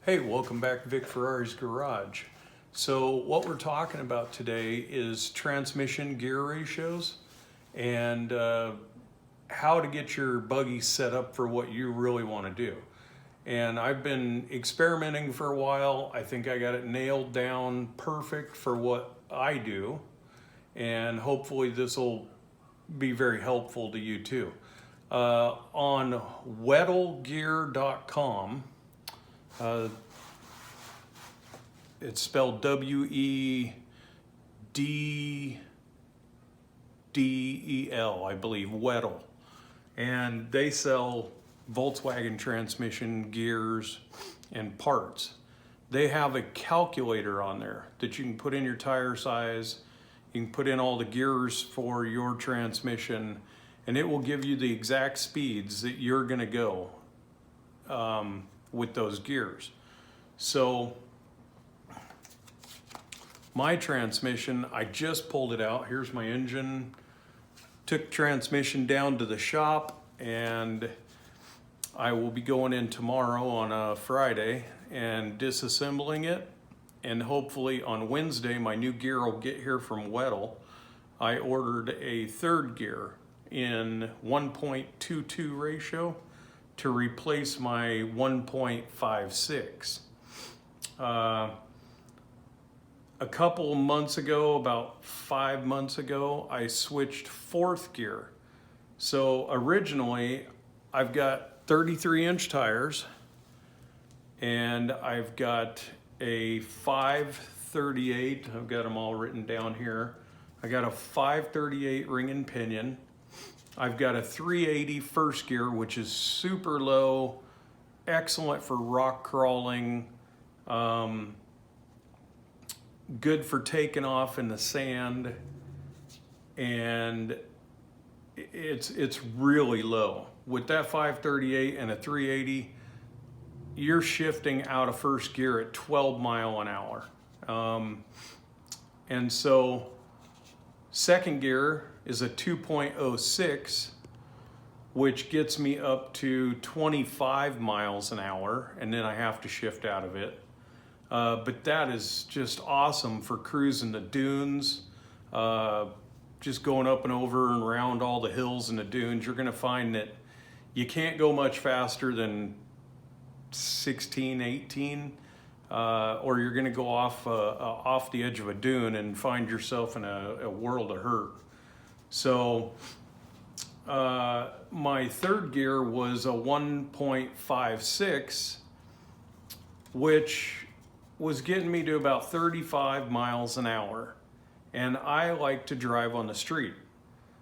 Hey, welcome back to Vic Ferrari's Garage. So what we're talking about today is transmission gear ratios and how to get your buggy set up for what you really want to do. And I've been experimenting for a while. I think I got it nailed down perfect for what I do. And hopefully this will be very helpful to you too. On wedelgear.com, it's spelled Weddel, I believe, Weddel. And they sell Volkswagen transmission gears and parts. They have a calculator on there that you can put in your tire size, you can put in all the gears for your transmission, and it will give you the exact speeds that you're gonna go with those gears. So my transmission, I just pulled it out. Here's my engine. Took transmission down to the shop, and I will be going in tomorrow on a Friday and disassembling it. And hopefully on Wednesday, my new gear will get here from Weddel. I ordered a third gear in 1.22 ratio to replace my 1.56. A couple months ago, about 5 months ago, I switched fourth gear. So originally, I've got 33-inch tires, and I've got a 538, I've got them all written down here. I got a 538 ring and pinion. I've got a 380 first gear, which is super low, excellent for rock crawling, good for taking off in the sand, and it's really low. With that 538 and a 380, you're shifting out of first gear at 12 mile an hour. And so second gear is a 2.06, which gets me up to 25 miles an hour, and then I have to shift out of it. But that is just awesome for cruising the dunes, just going up and over and around all the hills and the dunes. You're gonna find that you can't go much faster than 16, 18, or you're gonna go off the edge of a dune and find yourself in a world of hurt. So my third gear was a 1.56, which was getting me to about 35 miles an hour. And I like to drive on the street.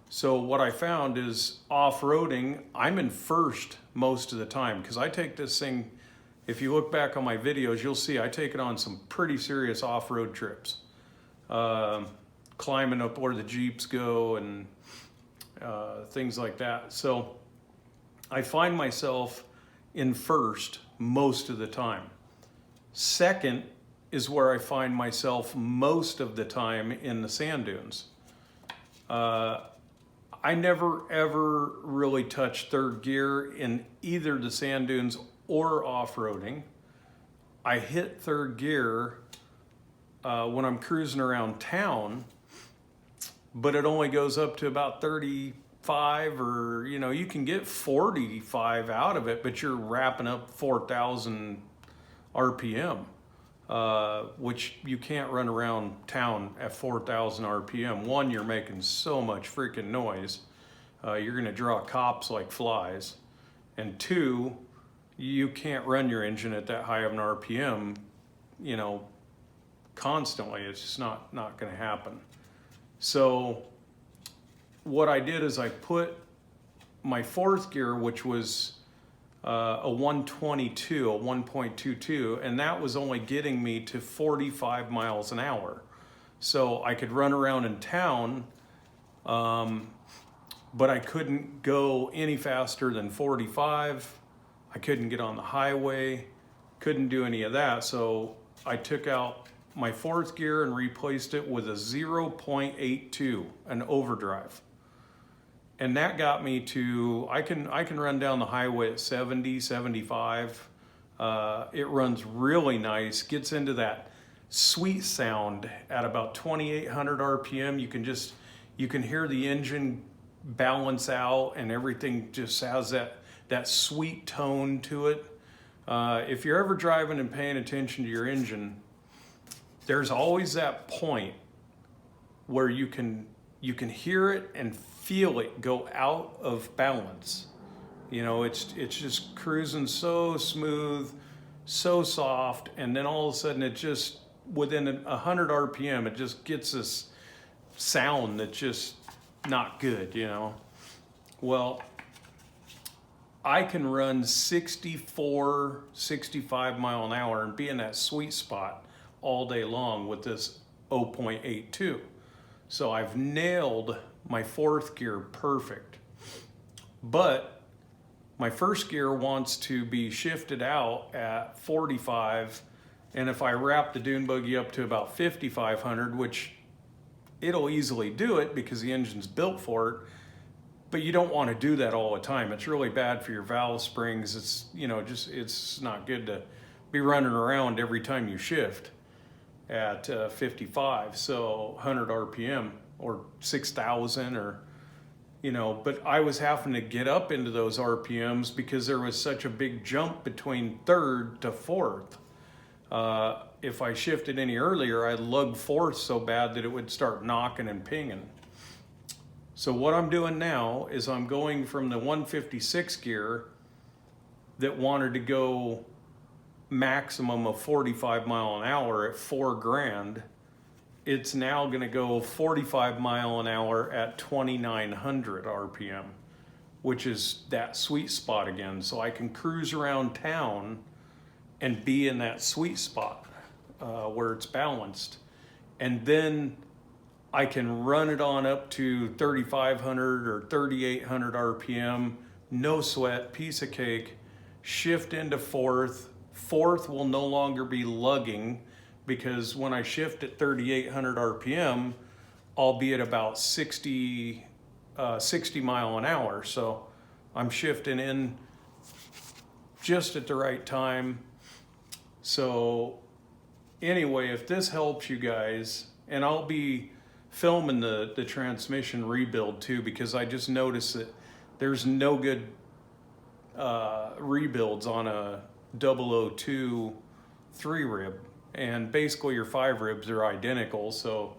So what I found is off-roading, I'm in first most of the time, because I take this thing, if you look back on my videos, you'll see I take it on some pretty serious off-road trips. Climbing up where the Jeeps go and things like that. So I find myself in first most of the time. Second is where I find myself most of the time in the sand dunes. I never ever really touch third gear in either the sand dunes or off-roading. I hit third gear when I'm cruising around town, but it only goes up to about 35, or you can get 45 out of it, but you're wrapping up 4,000 RPM, which you can't run around town at 4,000 RPM. One, you're making so much freaking noise. You're gonna draw cops like flies. And two, you can't run your engine at that high of an RPM, constantly. It's just not gonna happen. So what I did is I put my fourth gear, which was a 122, a 1.22, and that was only getting me to 45 miles an hour. So I could run around in town, but I couldn't go any faster than 45. I couldn't get on the highway, couldn't do any of that. So I took out my fourth gear and replaced it with a 0.82, an overdrive. And that got me to, I can run down the highway at 70, 75. It runs really nice, gets into that sweet sound at about 2,800 RPM. You can hear the engine balance out, and everything just has that sweet tone to it. If you're ever driving and paying attention to your engine, there's always that point where you can hear it and feel it go out of balance. You know, it's just cruising so smooth, so soft, and then all of a sudden it just, within 100 RPM, it just gets this sound that's just not good, you know. Well, I can run 64, 65 mile an hour and be in that sweet spot all day long with this 0.82. So I've nailed my fourth gear perfect. But my first gear wants to be shifted out at 45, and if I wrap the dune buggy up to about 5,500, which it'll easily do it because the engine's built for it, but you don't want to do that all the time. It's really bad for your valve springs. It's, you know, it's not good to be running around every time you shift at 55, so 100 RPM or 6,000, or, you know, but I was having to get up into those RPMs because there was such a big jump between third to fourth. If I shifted any earlier, I'd lug fourth so bad that it would start knocking and pinging. So what I'm doing now is I'm going from the 156 gear that wanted to go maximum of 45 mile an hour at 4 grand. It's now going to go 45 mile an hour at 2,900 RPM, which is that sweet spot again. So I can cruise around town and be in that sweet spot where it's balanced. And then I can run it on up to 3,500 or 3,800 RPM, no sweat, piece of cake, shift into fourth. Fourth will no longer be lugging, because when I shift at 3,800 RPM, I'll be at about 60 mile an hour. So I'm shifting in just at the right time. So anyway, if this helps you guys, and I'll be filming the transmission rebuild too, because I just noticed that there's no good rebuilds on a 002 3 rib, and basically your 5 ribs are identical, so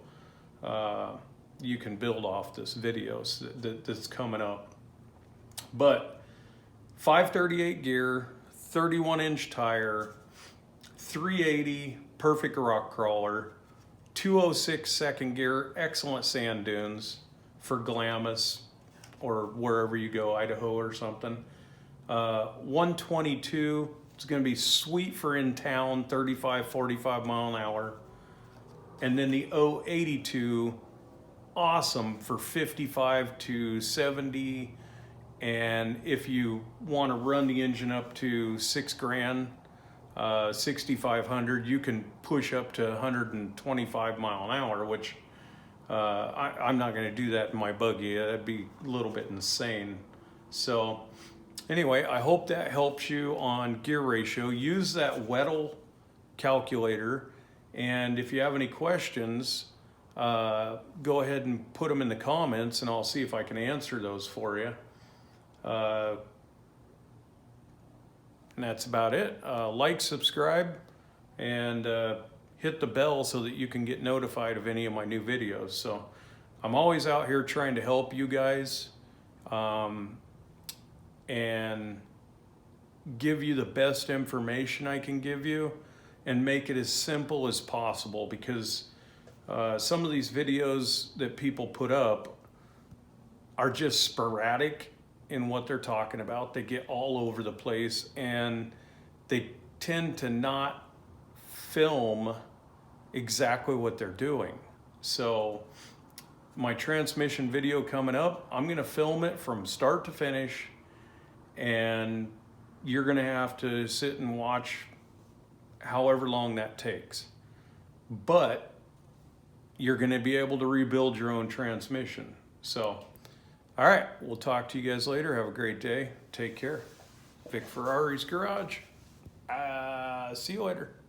you can build off this video that's coming up. But 538 gear, 31-inch tire, 380 perfect rock crawler, 206 second gear, excellent sand dunes for Glamis or wherever you go, Idaho or something. 122, it's going to be sweet for in town, 35, 45 mile an hour. And then the 082, awesome for 55 to 70. And if you want to run the engine up to 6 grand, 6,500, you can push up to 125 mile an hour, which I'm not going to do that in my buggy. That'd be a little bit insane. So anyway, I hope that helps you on gear ratio. Use that Weddle calculator, and if you have any questions, go ahead and put them in the comments, and I'll see if I can answer those for you. And that's about it. Like, subscribe, and hit the bell so that you can get notified of any of my new videos. So I'm always out here trying to help you guys and give you the best information I can give you, and make it as simple as possible, because some of these videos that people put up are just sporadic in what they're talking about. They get all over the place, and they tend to not film exactly what they're doing. So my transmission video coming up, I'm gonna film it from start to finish, and you're gonna have to sit and watch however long that takes. But you're gonna be able to rebuild your own transmission. So all right, we'll talk to you guys later. Have a great day. Take care. Vic Ferrari's Garage, See you later.